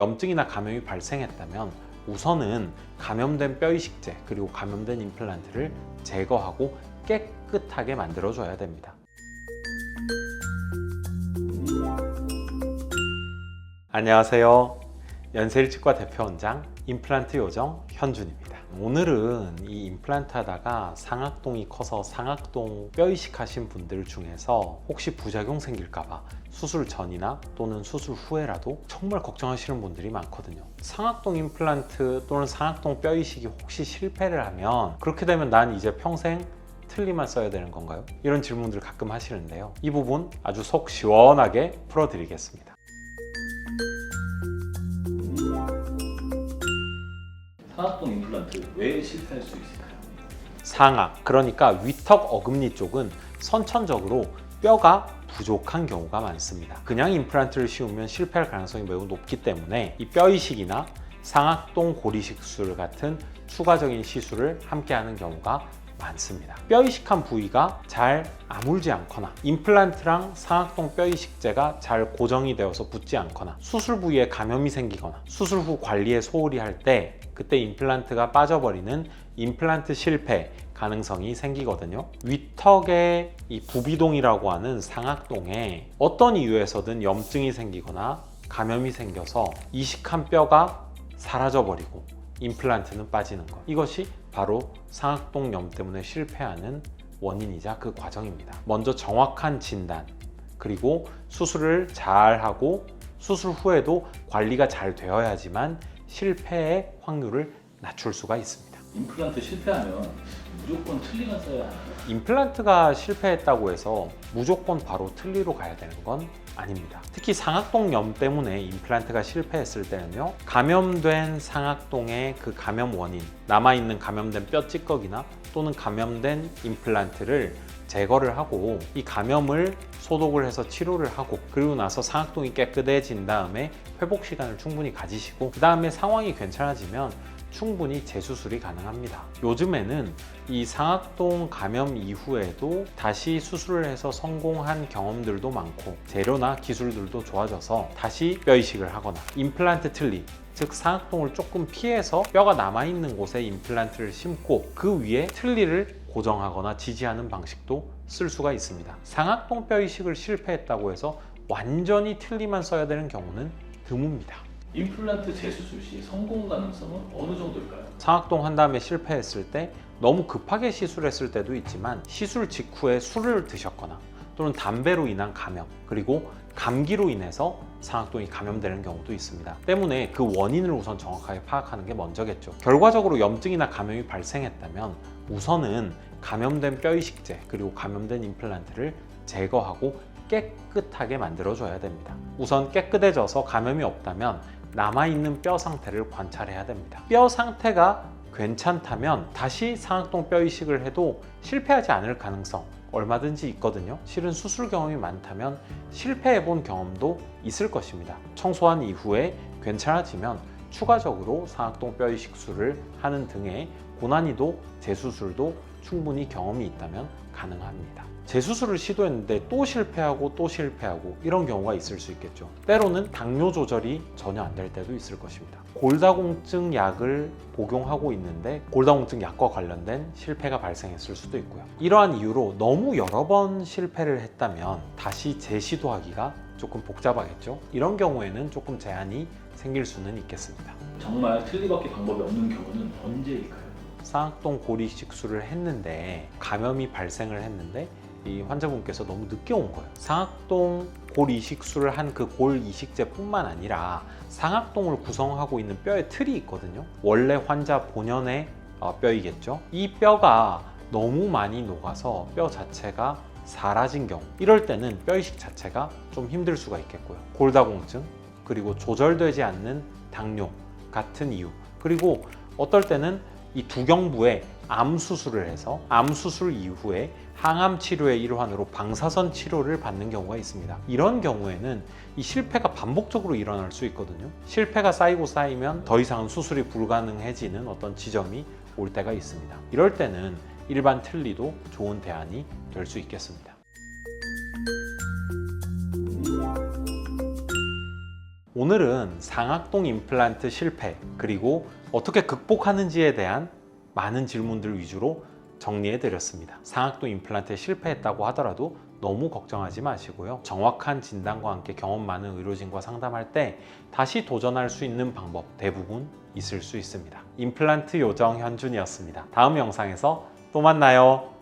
염증이나 감염이 발생했다면 우선은 감염된 뼈 이식제 그리고 감염된 임플란트를 제거하고 깨끗하게 만들어줘야 됩니다. 안녕하세요. 연세일치과 대표원장 임플란트 요정 현준입니다. 오늘은 이 임플란트 하다가 상악동이 커서 상악동 뼈 이식하신 분들 중에서 혹시 부작용 생길까봐 수술 전이나 또는 수술 후에라도 정말 걱정하시는 분들이 많거든요. 상악동 임플란트 또는 상악동 뼈 이식이 혹시 실패를 하면 그렇게 되면 난 이제 평생 틀니만 써야 되는 건가요? 이런 질문들 가끔 하시는데요. 이 부분 아주 속 시원하게 풀어드리겠습니다. 상악동 임플란트 왜 실패할 수 있을까요? 상악, 그러니까 위턱 어금니 쪽은 선천적으로 뼈가 부족한 경우가 많습니다. 그냥 임플란트를 씌우면 실패할 가능성이 매우 높기 때문에 이 뼈 이식이나 상악동 고리식 수술 같은 추가적인 시술을 함께 하는 경우가 많습니다. 뼈 이식한 부위가 잘 아물지 않거나 임플란트랑 상악동 뼈 이식제가 잘 고정이 되어서 붙지 않거나 수술 부위에 감염이 생기거나 수술 후 관리에 소홀히 할 때 그때 임플란트가 빠져버리는 임플란트 실패 가능성이 생기거든요. 위턱의 이 부비동이라고 하는 상악동에 어떤 이유에서든 염증이 생기거나 감염이 생겨서 이식한 뼈가 사라져버리고 임플란트는 빠지는 것, 이것이 바로 상악동염 때문에 실패하는 원인이자 그 과정입니다. 먼저 정확한 진단, 그리고 수술을 잘 하고 수술 후에도 관리가 잘 되어야지만 실패의 확률을 낮출 수가 있습니다. 임플란트 실패하면 무조건 틀니만 써야 하나요? 임플란트가 실패했다고 해서 무조건 바로 틀니로 가야 되는 건 아닙니다. 특히 상악동염 때문에 임플란트가 실패했을 때는요, 감염된 상악동의 그 감염 원인, 남아있는 감염된 뼈 찌꺼기나 또는 감염된 임플란트를 제거를 하고 이 감염을 소독을 해서 치료를 하고 그리고 나서 상악동이 깨끗해진 다음에 회복 시간을 충분히 가지시고 그 다음에 상황이 괜찮아지면 충분히 재수술이 가능합니다. 요즘에는 이 상악동 감염 이후에도 다시 수술을 해서 성공한 경험들도 많고 재료나 기술들도 좋아져서 다시 뼈 이식을 하거나 임플란트 틀니, 즉 상악동을 조금 피해서 뼈가 남아있는 곳에 임플란트를 심고 그 위에 틀니를 고정하거나 지지하는 방식도 쓸 수가 있습니다. 상악동 뼈 이식을 실패했다고 해서 완전히 틀니만 써야 되는 경우는 드뭅니다. 임플란트 재수술 시 성공 가능성은 어느 정도일까요? 상악동 한 다음에 실패했을 때 너무 급하게 시술했을 때도 있지만 시술 직후에 술을 드셨거나 또는 담배로 인한 감염, 그리고 감기로 인해서 상악동이 감염되는 경우도 있습니다. 때문에 그 원인을 우선 정확하게 파악하는 게 먼저겠죠. 결과적으로 염증이나 감염이 발생했다면 우선은 감염된 뼈 이식제 그리고 감염된 임플란트를 제거하고 깨끗하게 만들어줘야 됩니다. 우선 깨끗해져서 감염이 없다면 남아있는 뼈 상태를 관찰해야 됩니다. 뼈 상태가 괜찮다면 다시 상악동 뼈 이식을 해도 실패하지 않을 가능성 얼마든지 있거든요. 실은 수술 경험이 많다면 실패해본 경험도 있을 것입니다. 청소한 이후에 괜찮아지면 추가적으로 상악동 뼈 이식술을 하는 등의 고난이도 재수술도 충분히 경험이 있다면 가능합니다. 재수술을 시도했는데 또 실패하고 이런 경우가 있을 수 있겠죠. 때로는 당뇨 조절이 전혀 안 될 때도 있을 것입니다. 골다공증 약을 복용하고 있는데 골다공증 약과 관련된 실패가 발생했을 수도 있고요. 이러한 이유로 너무 여러 번 실패를 했다면 다시 재시도하기가 조금 복잡하겠죠. 이런 경우에는 조금 제한이 생길 수는 있겠습니다. 정말 틀니밖에 방법이 없는 경우는 언제일까요? 상악동 고리식술을 했는데 감염이 발생을 했는데 이 환자분께서 너무 늦게 온 거예요. 상악동 골 이식술을 한 그 골 이식제뿐만 아니라 상악동을 구성하고 있는 뼈의 틀이 있거든요. 원래 환자 본연의 뼈이겠죠. 이 뼈가 너무 많이 녹아서 뼈 자체가 사라진 경우, 이럴 때는 뼈 이식 자체가 좀 힘들 수가 있겠고요. 골다공증, 그리고 조절되지 않는 당뇨 같은 이유, 그리고 어떨 때는 이 두경부에 암 수술을 해서 암 수술 이후에 항암 치료의 일환으로 방사선 치료를 받는 경우가 있습니다. 이런 경우에는 이 실패가 반복적으로 일어날 수 있거든요. 실패가 쌓이고 쌓이면 더 이상은 수술이 불가능해지는 어떤 지점이 올 때가 있습니다. 이럴 때는 일반 틀니도 좋은 대안이 될 수 있겠습니다. 오늘은 상악동 임플란트 실패 그리고 어떻게 극복하는지에 대한 많은 질문들 위주로 정리해 드렸습니다. 상악동 임플란트에 실패했다고 하더라도 너무 걱정하지 마시고요. 정확한 진단과 함께 경험 많은 의료진과 상담할 때 다시 도전할 수 있는 방법 대부분 있을 수 있습니다. 임플란트 요정 현준이었습니다. 다음 영상에서 또 만나요.